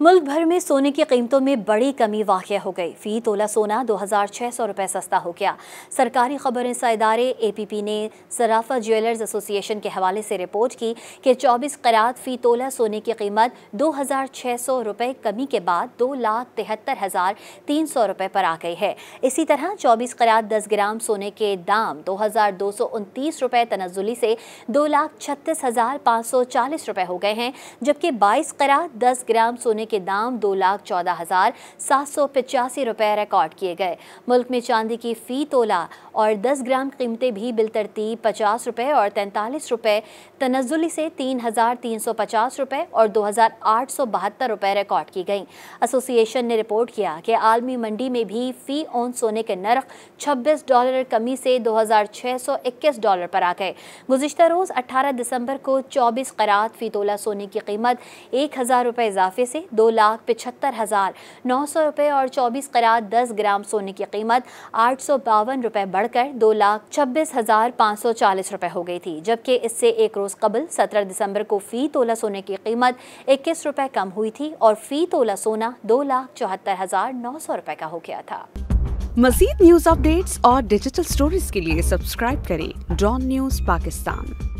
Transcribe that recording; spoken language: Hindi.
मुल्क भर में सोने की कीमतों में बड़ी कमी वाक़या हो गई। फी तोला सोना 2600 रुपये सस्ता हो गया। सरकारी खबर इंसा इदारे APP ने सराफा ज्वेलर्स एसोसिएशन के हवाले से रिपोर्ट की कि 24 क़रात फ़ी तोला सोने की कीमत 2600 रुपये कमी के बाद 2,73,300 रुपये पर आ गई है। इसी तरह 24 क़रात 10 ग्राम सोने के दाम 2229 रुपये तनज़ुली से 2,36,540 रुपये हो गए हैं, जबकि 22 क़रात 10 ग्राम सोने के दाम 2,14,785 रुपये रिकॉर्ड किए गए। मुल्क में चांदी की फ़ी तोला और 10 ग्राम कीमतें भी बिलतरतीब 50 रुपये और 43 रुपये तनज़ुली से 3,350 रुपये और 2,872 रुपये रिकॉर्ड की गई। एसोसिएशन ने रिपोर्ट किया कि आलमी मंडी में भी फ़ी औन सोने के नर्ख $26 कमी से $2,621 पर आ गए। गुज़िश्ता रोज़ 18 दिसंबर को 24 क़रात फ़ी तोला सोने की कीमत 1,000 रुपये इजाफे से 2,75,900 रुपये और 24 क़रात 10 ग्राम सोने की कीमत 852 रुपये बढ़कर 2,26,540 रुपये हो गई थी, जबकि इससे एक रोज़ कबल 17 दिसंबर को फ़ी तोला सोने की कीमत 21 रुपये कम हुई थी और फ़ी तोला सोना 2,74,900 रुपये का हो गया था। मज़ीद न्यूज़ अपडेट्स और डिजिटल स्टोरीज के लिए सब्सक्राइब करें डॉन न्यूज़ पाकिस्तान।